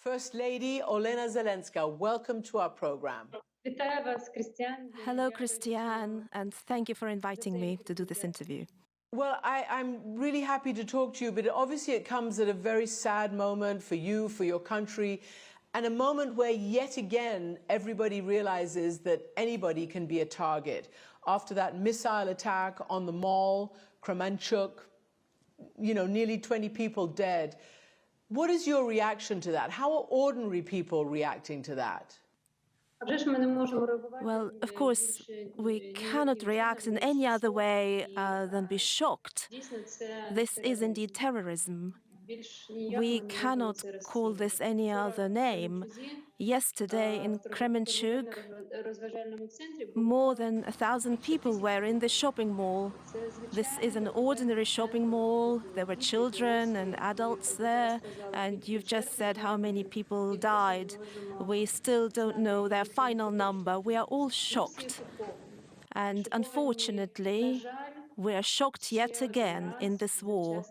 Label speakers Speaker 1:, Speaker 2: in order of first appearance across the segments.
Speaker 1: First Lady Olena Zelenska, welcome to our program.
Speaker 2: Hello, Christiane, and thank you for inviting me to do this interview.
Speaker 1: Well, I'm really happy to talk to you, but obviously it comes at a very sad moment for you, for your country, and a moment where yet again everybody realizes that anybody can be a target. After that missile attack on the mall, Kremenchuk, nearly 20 people dead. What is your reaction to that? How are ordinary people reacting to that?
Speaker 2: Well, of course, we cannot react in any other way than be shocked. This is indeed terrorism. We cannot call this any other name. Yesterday in Kremenchuk, more than 1,000 people were in the shopping mall. This is an ordinary shopping mall. There were children and adults there, and you've just said how many people died. We still don't know their final number. We are all shocked. And unfortunately, we are shocked yet again in this war.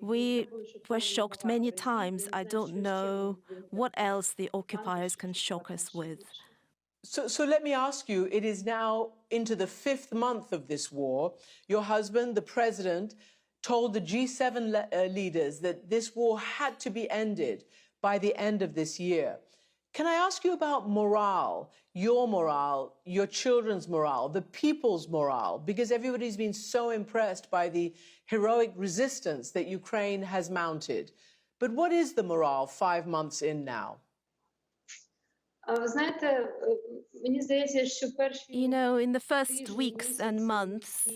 Speaker 2: We were shocked many times. I don't know what else the occupiers can shock us with.
Speaker 1: So let me ask you, it is now into the 5th month of this war. Your husband, the president, told the G7 leaders that this war had to be ended by the end of this year. Can I ask you about morale, your children's morale, the people's morale, because everybody's been so impressed by the heroic resistance that Ukraine has mounted. But what is the morale 5 months in now?
Speaker 2: You know, in the first weeks and months,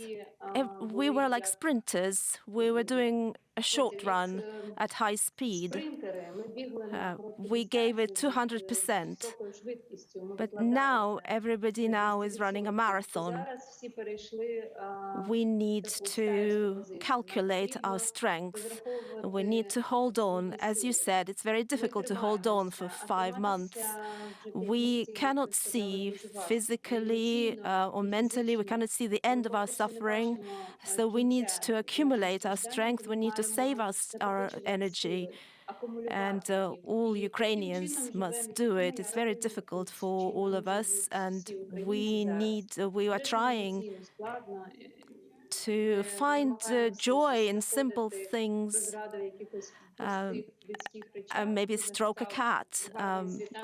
Speaker 2: we were like sprinters. We were doing a short run at high speed. We gave it 200%. But now, everybody now is running a marathon. We need to calculate our strength. We need to hold on. As you said, it's very difficult to hold on for 5 months. We cannot see physically or mentally, we cannot see the end of our suffering. So we need to accumulate our strength. We need to save our energy. And all Ukrainians must do it. It's very difficult for all of us, and we are trying to find joy in simple things. Maybe stroke a cat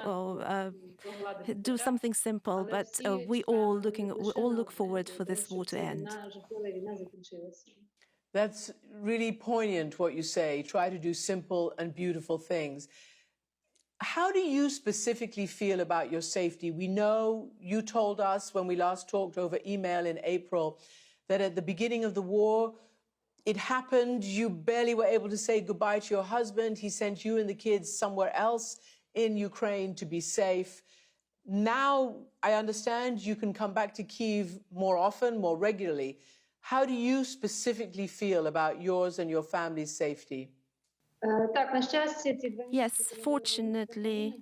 Speaker 2: or do something simple, but we all look forward for this war to end.
Speaker 1: That's really poignant what you say. Try to do simple and beautiful things. How do you specifically feel about your safety? We know you told us when we last talked over email in April that at the beginning of the war, it happened, you barely were able to say goodbye to your husband. He sent you and the kids somewhere else in Ukraine to be safe. Now, I understand you can come back to Kyiv more often, more regularly. How do you specifically feel about yours and your family's safety?
Speaker 2: Yes, fortunately,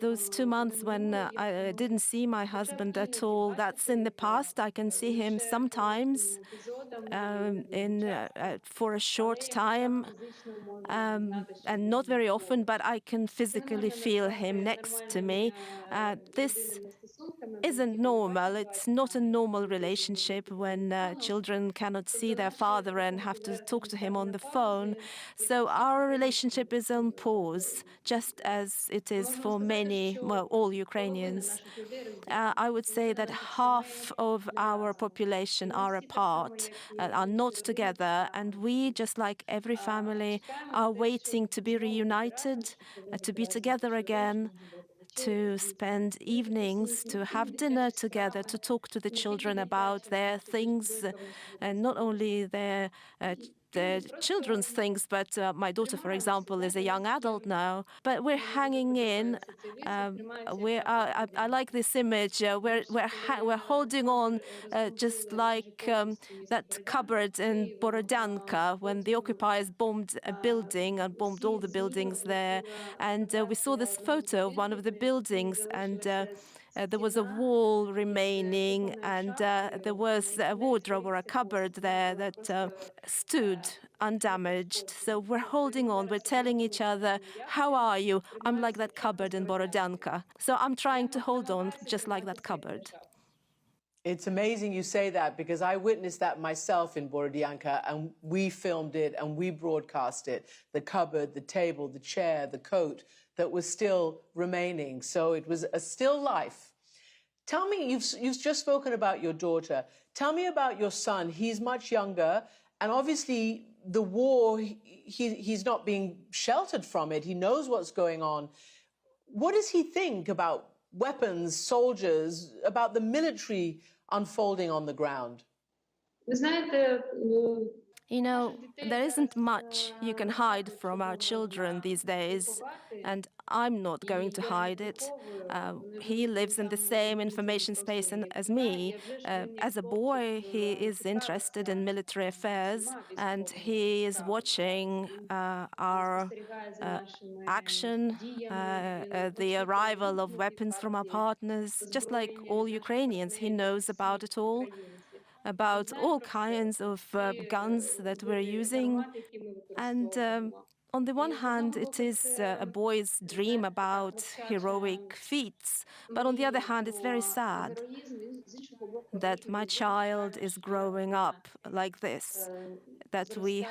Speaker 2: those 2 months when I didn't see my husband at all, that's in the past. I can see him sometimes for a short time, and not very often, but I can physically feel him next to me. This isn't normal. It's not a normal relationship when children cannot see their father and have to talk to him on the phone. So our relationship is on pause, just as it is for many, well, all Ukrainians. I would say that half of our population are apart, are not together, and we, just like every family, are waiting to be reunited, to be together again, to spend evenings, to have dinner together, to talk to the children about their things, and not only their children's things, but my daughter, for example, is a young adult now. But we're hanging in. I like this image. We're holding on, just like that cupboard in Borodyanka when the occupiers bombed a building and bombed all the buildings there. And we saw this photo of one of the buildings, and There was a wall remaining, and there was a wardrobe or a cupboard there that stood undamaged. So we're holding on, we're telling each other, how are you? I'm like that cupboard in Borodyanka. So I'm trying to hold on just like that cupboard.
Speaker 1: It's amazing you say that, because I witnessed that myself in Borodyanka, and we filmed it and we broadcast it. The cupboard, the table, the chair, the coat that was still remaining. So it was a still life. Tell me, you've just spoken about your daughter. Tell me about your son. He's much younger, and obviously the war, he's not being sheltered from it. He knows what's going on. What does he think about weapons, soldiers, about the military unfolding on the ground?
Speaker 2: You know, there isn't much you can hide from our children these days, and I'm not going to hide it. He lives in the same information space as me. As a boy, he is interested in military affairs, and he is watching our action, the arrival of weapons from our partners, just like all Ukrainians. He knows about it all, about all kinds of guns that we're using. And on the one hand, it is a boy's dream about heroic feats. But on the other hand, it's very sad that my child is growing up like this, that we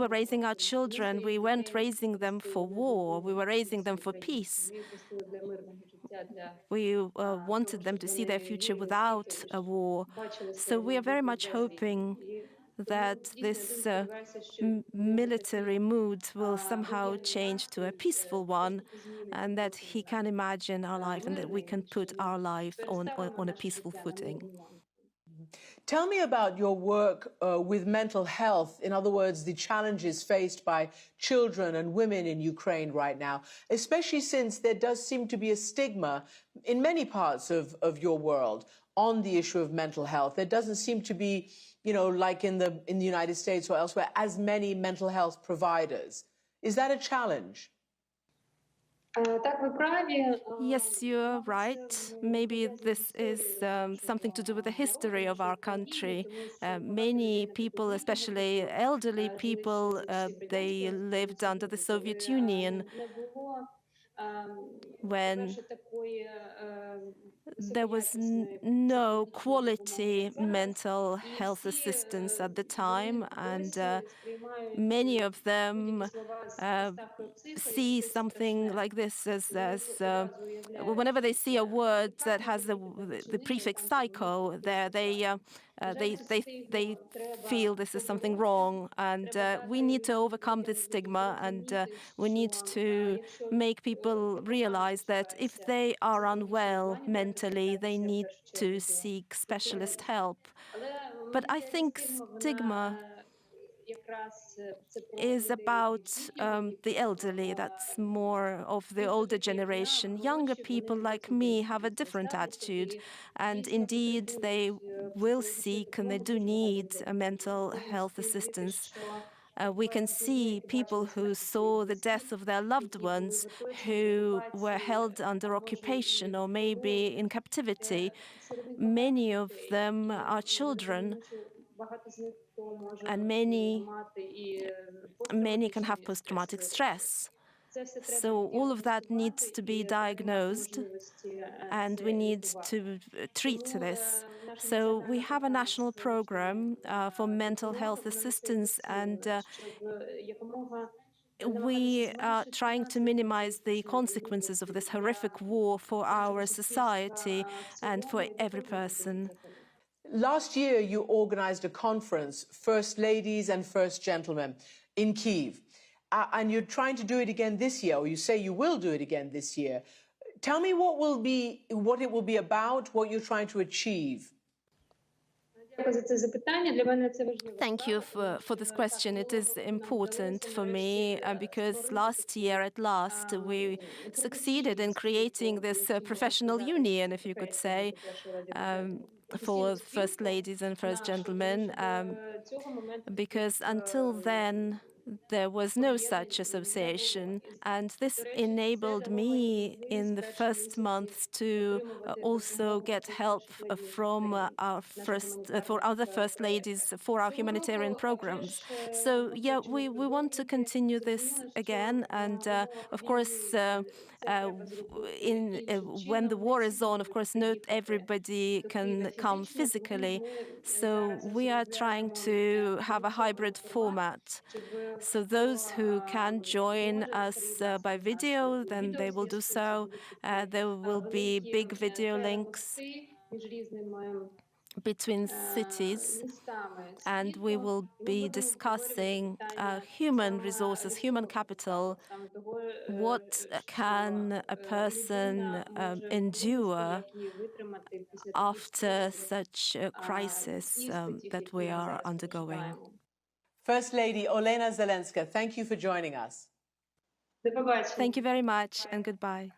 Speaker 2: were raising our children, we weren't raising them for war, we were raising them for peace. We wanted them to see their future without a war. So we are very much hoping that this military mood will somehow change to a peaceful one, and that he can imagine our life and that we can put our life on a peaceful footing.
Speaker 1: Tell me about your work with mental health. In other words, the challenges faced by children and women in Ukraine right now, especially since there does seem to be a stigma in many parts of your world on the issue of mental health. There doesn't seem to be, you know, like in the United States or elsewhere, as many mental health providers. Is that a challenge?
Speaker 2: Yes, you're right. Maybe this is something to do with the history of our country. Many people, especially elderly people, they lived under the Soviet Union when there was no quality mental health assistance at the time, and many of them see something like this as whenever they see a word that has the prefix psycho there, they feel this is something wrong, and we need to overcome this stigma, and we need to make people realize that if they are unwell mentally, they need to seek specialist help. But I think stigma is about the elderly. That's more of the older generation. Younger people like me have a different attitude, and indeed they will seek and they do need a mental health assistance. We can see people who saw the death of their loved ones, who were held under occupation or maybe in captivity. Many of them are children, and many can have post-traumatic stress. So all of that needs to be diagnosed, and we need to treat this. So we have a national program for mental health assistance, and we are trying to minimize the consequences of this horrific war for our society and for every person.
Speaker 1: Last year, you organized a conference, First Ladies and First Gentlemen, in Kyiv. And you're trying to do it again this year, or you say you will do it again this year. Tell me what it will be about, what you're trying to achieve.
Speaker 2: Thank you for this question. It is important for me because last year, at last, we succeeded in creating this professional union, if you could say, for First Ladies and First Gentlemen, because until then, there was no such association, and this enabled me in the first months to also get help from our for other first ladies for our humanitarian programs. So yeah, we want to continue this again, and of course, when the war is on, of course, not everybody can come physically. So we are trying to have a hybrid format. So those who can join us by video, then they will do so. There will be big video links between cities, and we will be discussing human resources, human capital. What can a person endure after such a crisis that we are undergoing?
Speaker 1: First Lady Olena Zelenska, thank you for joining us.
Speaker 2: Thank you very much, and goodbye.